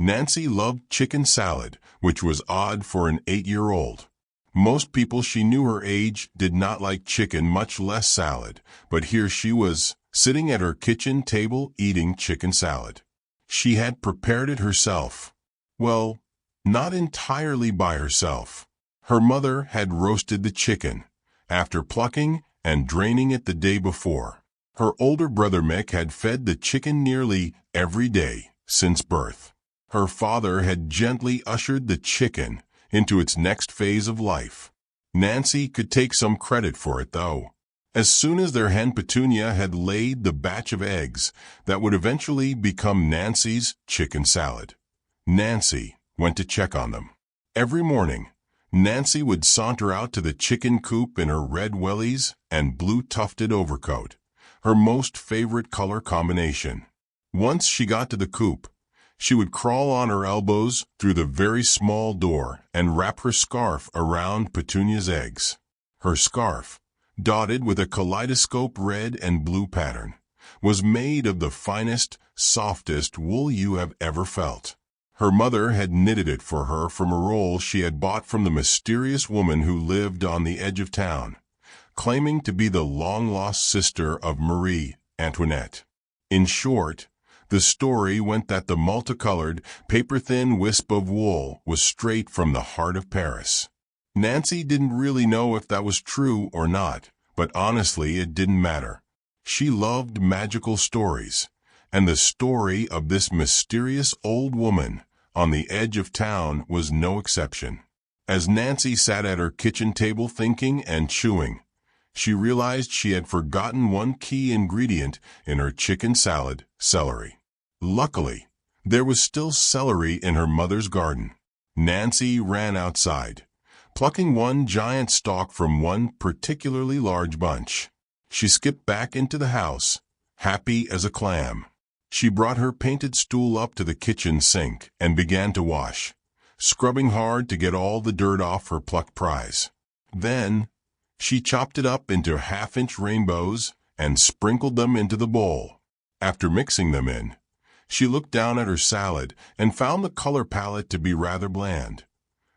Nancy loved chicken salad, which was odd for an 8-year-old. Most people she knew her age did not like chicken, much less salad, but here she was, sitting at her kitchen table eating chicken salad. She had prepared it herself. Well, not entirely by herself. Her mother had roasted the chicken, after plucking and draining it the day before. Her older brother Mick had fed the chicken nearly every day since birth. Her father had gently ushered the chicken into its next phase of life. Nancy could take some credit for it, though. As soon as their hen Petunia had laid the batch of eggs that would eventually become Nancy's chicken salad, Nancy went to check on them. Every morning, Nancy would saunter out to the chicken coop in her red wellies and blue tufted overcoat, her most favorite color combination. Once she got to the coop, she would crawl on her elbows through the very small door and wrap her scarf around Petunia's eggs. Her scarf, dotted with a kaleidoscope red and blue pattern, was made of the finest, softest wool you have ever felt. Her mother had knitted it for her from a roll she had bought from the mysterious woman who lived on the edge of town, claiming to be the long-lost sister of Marie Antoinette. In short, the story went that the multicolored, paper-thin wisp of wool was straight from the heart of Paris. Nancy didn't really know if that was true or not, but honestly it didn't matter. She loved magical stories, and the story of this mysterious old woman on the edge of town was no exception. As Nancy sat at her kitchen table thinking and chewing, she realized she had forgotten one key ingredient in her chicken salad: celery. Luckily, there was still celery in her mother's garden. Nancy ran outside, plucking one giant stalk from one particularly large bunch. She skipped back into the house, happy as a clam. She brought her painted stool up to the kitchen sink and began to wash, scrubbing hard to get all the dirt off her plucked prize. Then, she chopped it up into half-inch rainbows and sprinkled them into the bowl. After mixing them in, she looked down at her salad and found the color palette to be rather bland,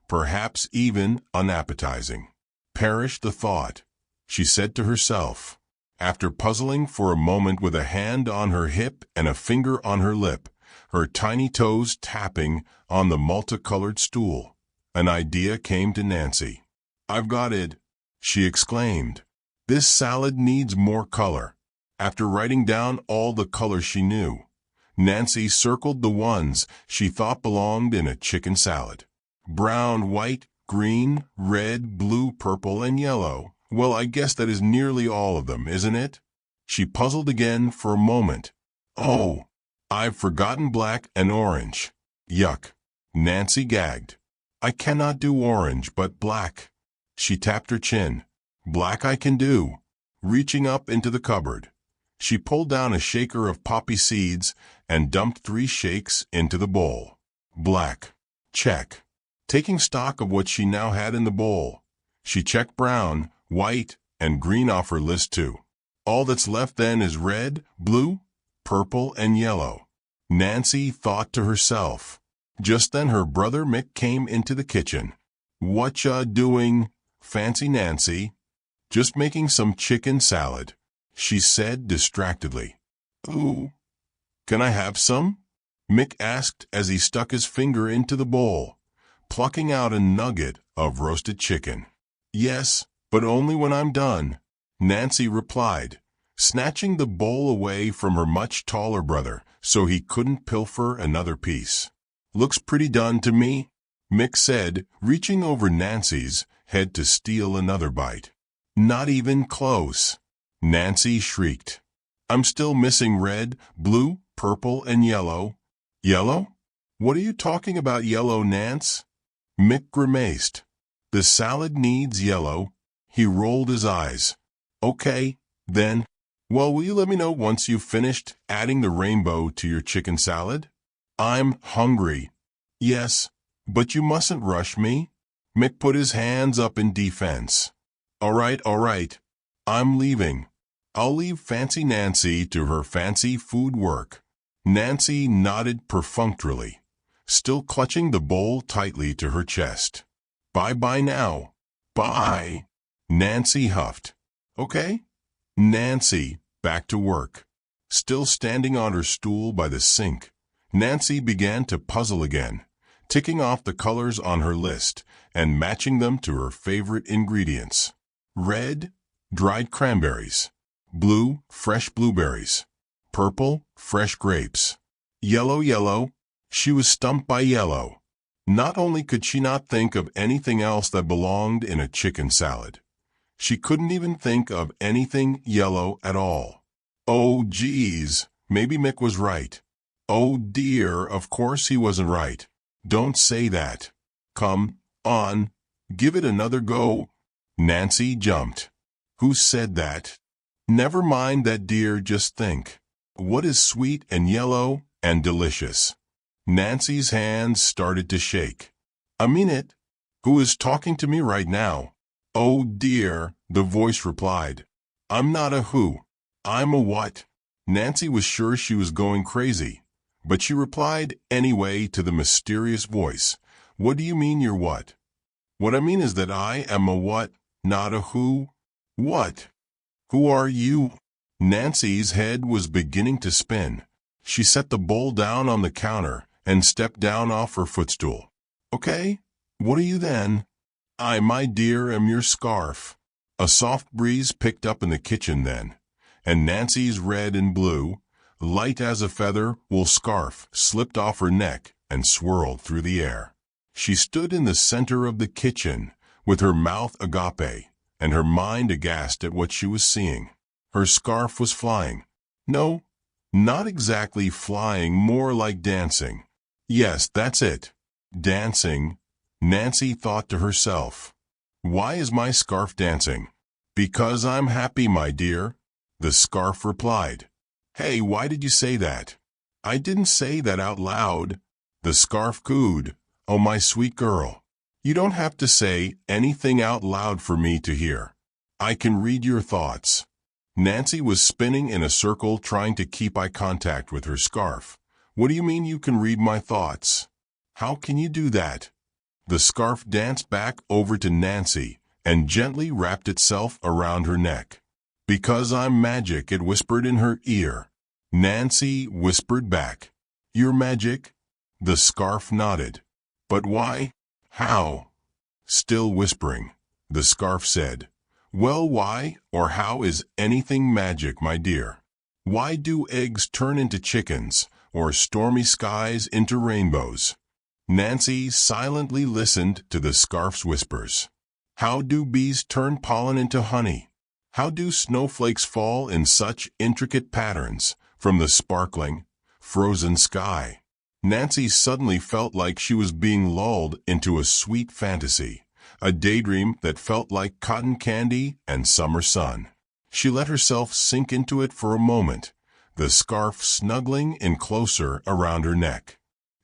perhaps even unappetizing. Perish the thought, she said to herself. After puzzling for a moment with a hand on her hip and a finger on her lip, her tiny toes tapping on the multicolored stool, an idea came to Nancy. "I've got it," she exclaimed. "This salad needs more color." After writing down all the colors she knew, Nancy circled the ones she thought belonged in a chicken salad. Brown, white, green, red, blue, purple, and yellow. Well, I guess that is nearly all of them, isn't it? She puzzled again for a moment. Oh, I've forgotten black and orange. Yuck. Nancy gagged. I cannot do orange, but black. She tapped her chin. Black I can do. Reaching up into the cupboard, she pulled down a shaker of poppy seeds and dumped 3 shakes into the bowl. Black. Check. Taking stock of what she now had in the bowl, she checked brown, white, and green off her list too. All that's left then is red, blue, purple, and yellow, Nancy thought to herself. Just then her brother Mick came into the kitchen. "Whatcha doing, Fancy Nancy?" "Just making some chicken salad," she said distractedly. "Ooh, can I have some?" Mick asked as he stuck his finger into the bowl, plucking out a nugget of roasted chicken. "Yes, but only when I'm done," Nancy replied, snatching the bowl away from her much taller brother so he couldn't pilfer another piece. "Looks pretty done to me," Mick said, reaching over Nancy's head to steal another bite. "Not even close," Nancy shrieked. "I'm still missing red, blue, purple, and yellow." "Yellow? What are you talking about yellow, Nance?" Mick grimaced. "The salad needs yellow." He rolled his eyes. "Okay, then. Well, will you let me know once you've finished adding the rainbow to your chicken salad?" "I'm hungry." "Yes, but you mustn't rush me." Mick put his hands up in defense. All right. I'm leaving. I'll leave Fancy Nancy to her fancy food work." Nancy nodded perfunctorily, still clutching the bowl tightly to her chest. Bye-bye now. Bye. Nancy huffed. Okay. Nancy, back to work. Still standing on her stool by the sink, Nancy began to puzzle again, ticking off the colors on her list and matching them to her favorite ingredients. Red, dried cranberries. Blue, fresh blueberries. Purple, fresh grapes. Yellow. She was stumped by yellow. Not only could she not think of anything else that belonged in a chicken salad, she couldn't even think of anything yellow at all. Oh, geez, maybe Mick was right. Oh dear, of course he wasn't right. Don't say that. Come on, give it another go. Nancy jumped. Who said that? Never mind that, dear, just think. What is sweet and yellow and delicious? Nancy's hands started to shake. I mean it. Who is talking to me right now? Oh dear, the voice replied. I'm not a who. I'm a what? Nancy was sure she was going crazy, but she replied anyway to the mysterious voice. What do you mean you're what? What I mean is that I am a what, not a who. What? Who are you? Nancy's head was beginning to spin. She set the bowl down on the counter and stepped down off her footstool. Okay, what are you then? I, my dear, am your scarf. A soft breeze picked up in the kitchen then, and Nancy's red and blue, light as a feather, wool scarf slipped off her neck and swirled through the air. She stood in the center of the kitchen, with her mouth agape and her mind aghast at what she was seeing. Her scarf was flying. No, not exactly flying, more like dancing. Yes, that's it. Dancing. Nancy thought to herself. Why is my scarf dancing? Because I'm happy, my dear. The scarf replied. Hey, why did you say that? I didn't say that out loud. The scarf cooed. Oh, my sweet girl. You don't have to say anything out loud for me to hear. I can read your thoughts. Nancy was spinning in a circle trying to keep eye contact with her scarf. What do you mean you can read my thoughts? How can you do that? The scarf danced back over to Nancy and gently wrapped itself around her neck. Because I'm magic, it whispered in her ear. Nancy whispered back. You're magic? The scarf nodded. But why? How? Still whispering, the scarf said, well, why or how is anything magic, my dear? Why do eggs turn into chickens or stormy skies into rainbows? Nancy silently listened to the scarf's whispers. How do bees turn pollen into honey? How do snowflakes fall in such intricate patterns from the sparkling, frozen sky? Nancy suddenly felt like she was being lulled into a sweet fantasy, a daydream that felt like cotton candy and summer sun. She let herself sink into it for a moment, the scarf snuggling in closer around her neck.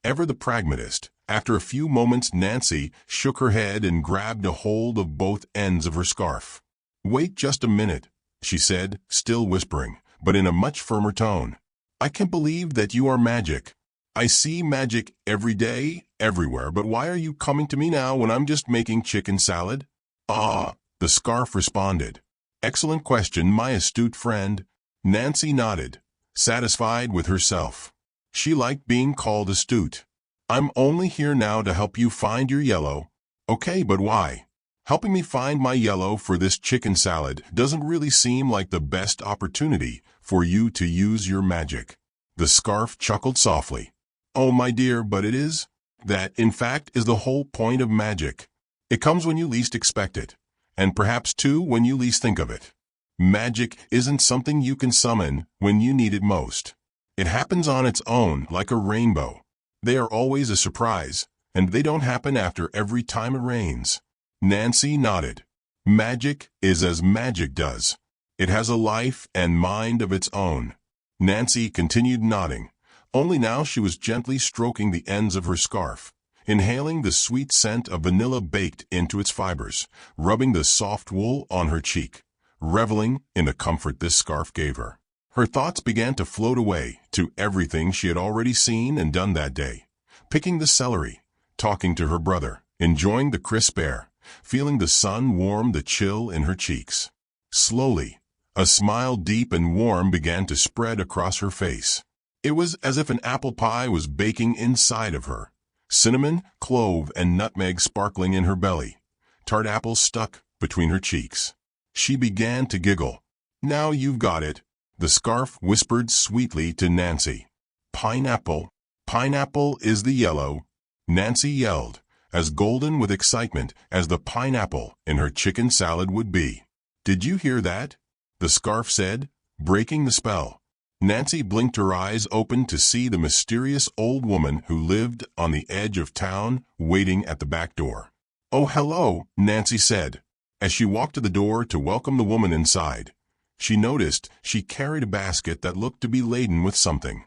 Ever the pragmatist, after a few moments Nancy shook her head and grabbed a hold of both ends of her scarf. Wait just a minute, she said, still whispering, but in a much firmer tone. I can't believe that you are magic. I see magic every day, everywhere, but why are you coming to me now when I'm just making chicken salad? Ah, the scarf responded. Excellent question, my astute friend. Nancy nodded, satisfied with herself. She liked being called astute. I'm only here now to help you find your yellow. Okay, but why? Helping me find my yellow for this chicken salad doesn't really seem like the best opportunity for you to use your magic. The scarf chuckled softly. Oh, my dear, but it is. That, in fact, is the whole point of magic. It comes when you least expect it, and perhaps, too, when you least think of it. Magic isn't something you can summon when you need it most. It happens on its own, like a rainbow. They are always a surprise, and they don't happen after every time it rains. Nancy nodded. Magic is as magic does. It has a life and mind of its own. Nancy continued nodding. Only now she was gently stroking the ends of her scarf, inhaling the sweet scent of vanilla baked into its fibers, rubbing the soft wool on her cheek, reveling in the comfort this scarf gave her. Her thoughts began to float away to everything she had already seen and done that day. picking the celery, talking to her brother, enjoying the crisp air, feeling the sun warm the chill in her cheeks. Slowly, a smile deep and warm began to spread across her face. It was as if an apple pie was baking inside of her. Cinnamon, clove, and nutmeg sparkling in her belly. Tart apples stuck between her cheeks. She began to giggle. "Now you've got it," the scarf whispered sweetly to Nancy. "Pineapple. Pineapple is the yellow," Nancy yelled, as golden with excitement as the pineapple in her chicken salad would be. "Did you hear that?" the scarf said, breaking the spell. Nancy blinked her eyes open to see the mysterious old woman who lived on the edge of town waiting at the back door. "Oh, hello," Nancy said. As she walked to the door to welcome the woman inside, she noticed she carried a basket that looked to be laden with something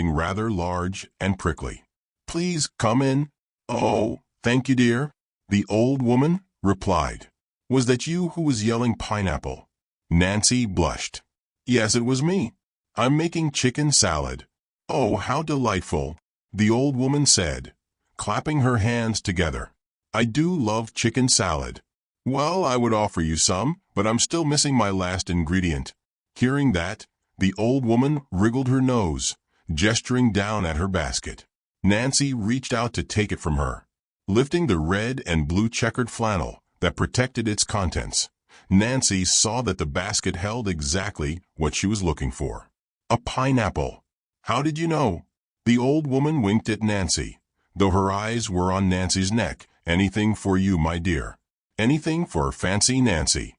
rather large and prickly. "Please come in." "Oh, thank you, dear," the old woman replied. "Was that you who was yelling pineapple?" Nancy blushed. "Yes, it was me. I'm making chicken salad." "Oh, how delightful," the old woman said, clapping her hands together. "I do love chicken salad." "Well, I would offer you some, but I'm still missing my last ingredient." Hearing that, the old woman wriggled her nose, gesturing down at her basket. Nancy reached out to take it from her. Lifting the red and blue checkered flannel that protected its contents, Nancy saw that the basket held exactly what she was looking for. A pineapple. "How did you know?" The old woman winked at Nancy, though her eyes were on Nancy's neck. "Anything for you, my dear." "Anything for fancy Nancy."